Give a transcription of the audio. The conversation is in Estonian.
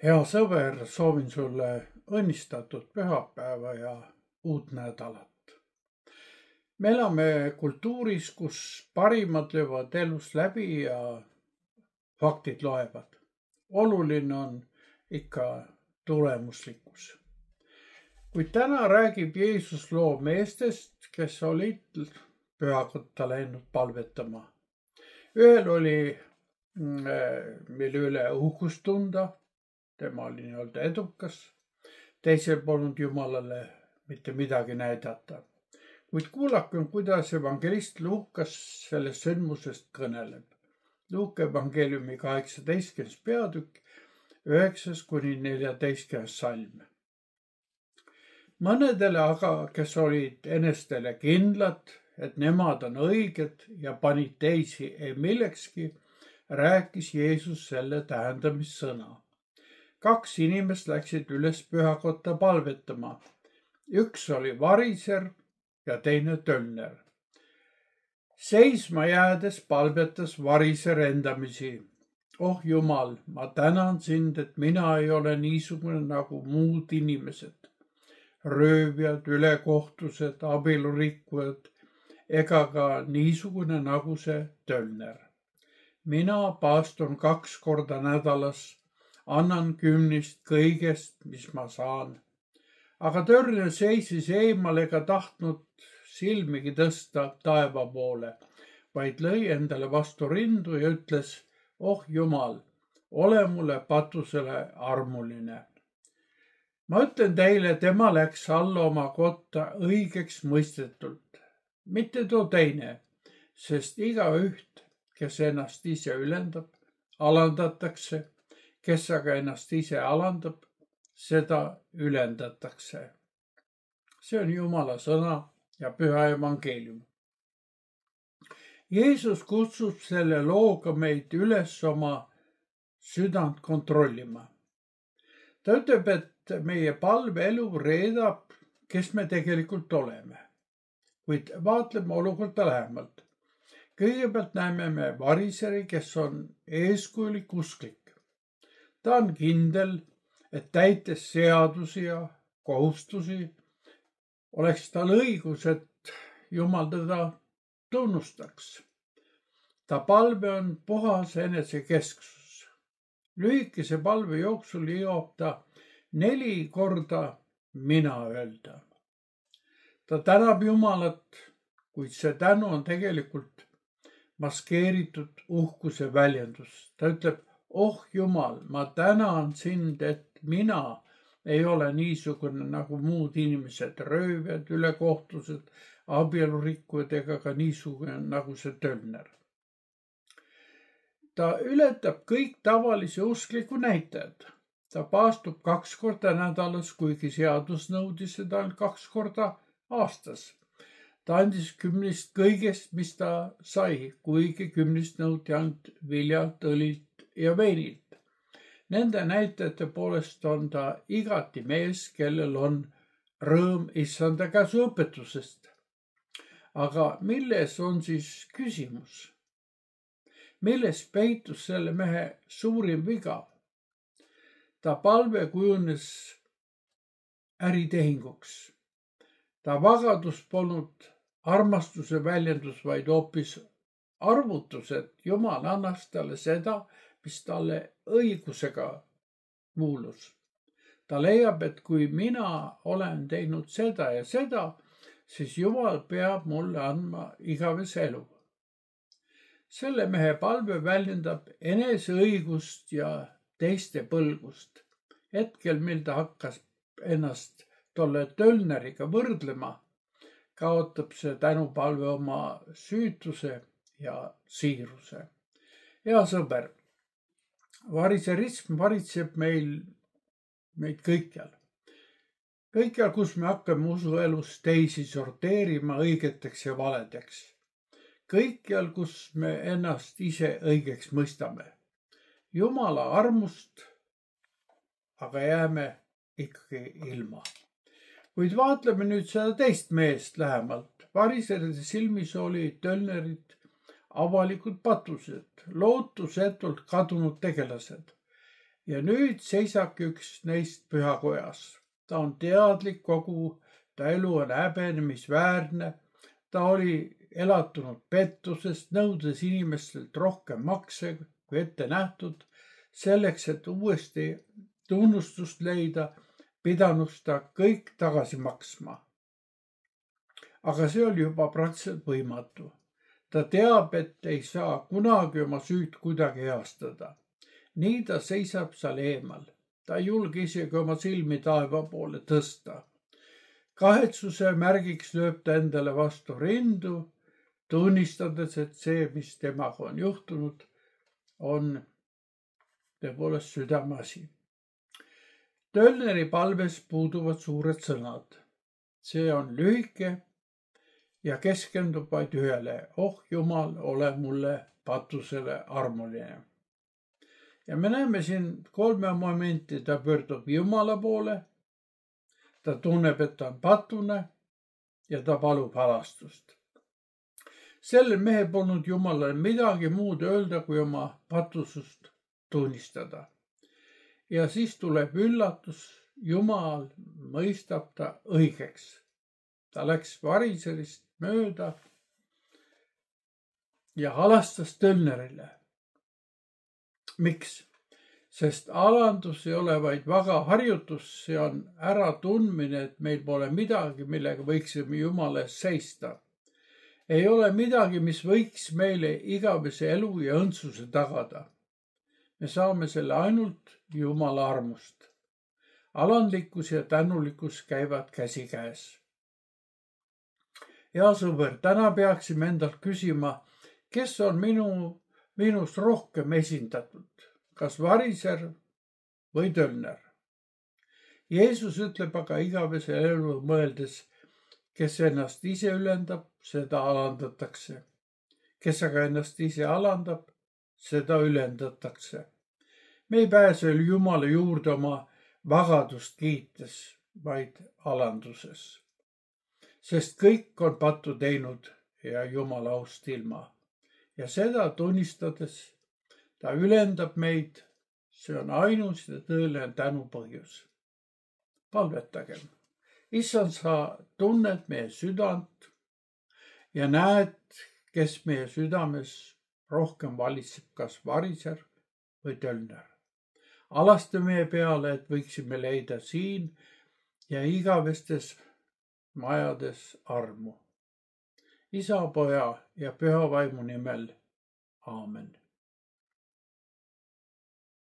Hea sõber, soovin sulle õnnistatud pühapäeva ja uut nädalat. Me elame kultuuris, kus parimad löövad elus läbi ja faktid loevad. Oluline on ikka tulemuslikkus. Kuid täna räägib Jeesus loo meestest, kes olid pühakotta läinud palvetama. Ühel oli mille üle uhkust tunda. Tema oli nii-öelda edukas, teisel polnud Jumalale mitte midagi näidata. Kuid kuulakem, kuidas evangelist Luukas sellest sündmusest kõneleb. Luuka evangeeliumi 18. peatükk, 9-14 salm. Mõnedele aga, kes olid enestele kindlad, et nemad on õiged ja panid teisi ei millekski, rääkis Jeesus selle tähendamissõna. 2 inimest läksid üles pühakotta palvetama. Üks oli variser ja teine tölner. Seisma jäädes palvetas variser endamisi. Oh Jumal, ma tänan sind, et mina ei ole niisugune nagu muud inimesed. Röövjad, ülekohtused, abielurikkujad ega ka niisugune nagu see tölner. Mina paastun 2 korda nädalas. Annan 10 kõigest, mis ma saan. Aga tölner seisis eemal ega tahtnud silmigi tõsta taeva poole, vaid lõi endale vastu rindu ja ütles, oh Jumal, ole mulle patusele armuline. Ma ütlen teile, tema läks alla oma kotta õigeks mõistetult, mitte too teine, sest igaüht, kes ennast ise ülendab, alandatakse. Kes aga ennast ise alandab, seda ülendatakse. See on Jumala sõna ja püha evangeelium. Jeesus kutsub selle looga meid üles oma südant kontrollima. Ta ütleb, et meie palveelu reedab, kes me tegelikult oleme. Kuid vaatleme olukorda lähemalt. Kõigepealt näeme me variseri, kes on eeskujulik usklik. Ta on kindel, et täites seadusi ja kohustusi oleks tal õigus, et Jumal teda tunnustaks. Ta palve on puhas enesekesksus. Lühikese palve jooksul jõuab ta 4 korda mina öelda. Ta tänab Jumalat, kuid see tänu on tegelikult maskeeritud uhkuse väljendus. Ta ütleb, oh Jumal, ma tänan sind, et mina ei ole niisugune nagu muud inimesed, röövjad, ülekohtused, abielurikkujad ega ka niisugune nagu see tölner. Ta ületab kõik tavalise uskliku näitajad. Ta paastub 2 korda nädalas, kuigi seadus nõudis seda 2 korda aastas. Ta andis 10 kõigest, mis ta sai, kuigi 10 nõuti ainult viljalt, õlilt ja veinilt. Nende näitajate poolest on ta igati mees, kellel on rõõm issanda käsu õpetusest. Aga milles on siis küsimus? Milles peitus selle mehe suurim viga? Ta palve kujunes äritehinguks. Ta vagadus polnud armastuse väljendus, vaid hoopis arvutus, et Jumal annaks talle seda, mis talle õigusega kuulus. Ta leiab, et kui mina olen teinud seda ja seda, siis Jumal peab mulle andma igavese elu. Selle mehe palve väljendab eneseõigust ja teiste põlgust. Hetkel, mil ta hakkas ennast tolle tölneriga võrdlema, kaotab see tänupalve oma süütuse ja siiruse. Hea sõber, variserism varitseb meid kõikjal. Kõikjal, kus me hakkame usuelus teisi sorteerima õigeteks ja valedeks. Kõikjal, kus me ennast ise õigeks mõistame. Jumala armust aga jääme ikkagi ilma. Kuid vaatleme nüüd seda teist meest lähemalt. Variseride silmis oli tölnerid avalikud patused, lootusetult kadunud tegelased. ja nüüd seisabki üks neist pühakojas. Ta on teadlik, kogu ta elu on häbenemisväärne. Ta oli elatunud pettusest, nõudes inimestelt rohkem makse kui ette nähtud. Selleks, et uuesti tunnustust leida, pidanus ta kõik tagasi maksma. Aga see oli juba praktiliselt võimatu. Ta teab, et ei saa kunagi oma süüd kuidagi heastada. Nii ta seisab seal eemal. Ta ei julge isegi oma silmi taeva poole tõsta. Kahetsuse märgiks lööb ta endale vastu rindu, tunnistades, et see, mis temaga on juhtunud, on tõepoolest südameasi. Tölneri palves puuduvad suured sõnad. See on lühike ja keskendub vaid ühele. Oh Jumal, ole mulle patusele armuline. Ja me näeme siin 3 momenti. Ta pöördub Jumala poole, ta tunneb, et ta on patune ja ta palub halastust. Sellel mehel polnud Jumalale midagi muud öelda, kui oma patusust tunnistada. Ja siis tuleb üllatus, Jumal mõistab ta õigeks. Ta läks variserist mööda ja halastas tölnerile. Miks? Sest alandus ei ole vaid vaga harjutus, see on äratundmine, et meil pole midagi, millega võiksime Jumala ees seista. Ei ole midagi, mis võiks meile igavese elu ja õndsuse tagada. Me saame selle ainult Jumala armust. Alandlikkus ja tänulikkus käivad käsikäes. Hea sõber, täna peaksime endalt küsima, kes on minus rohkem esindatud, kas variser või tölner. Jeesus ütleb aga igavese elu mõeldes, kes ennast ise ülendab, seda alandatakse. Kes aga ennast ise alandab, seda ülendatakse. Me ei pääse Jumala juurde oma vagadust kiites, vaid alanduses. Sest kõik on pattu teinud ja Jumala aust ilma. Ja seda tunnistades ta ülendab meid. See on ainus ja tõeline tänu põhjus. Palvetagem. Issand, sa tunned meie südant ja näed, kes meie südames rohkem valitseb, kas variser või tölner. Alasta meie peale, et võiksime leida siin ja igavestes majades armu. Isa, Poja ja Püha Vaimu nimel. Aamen.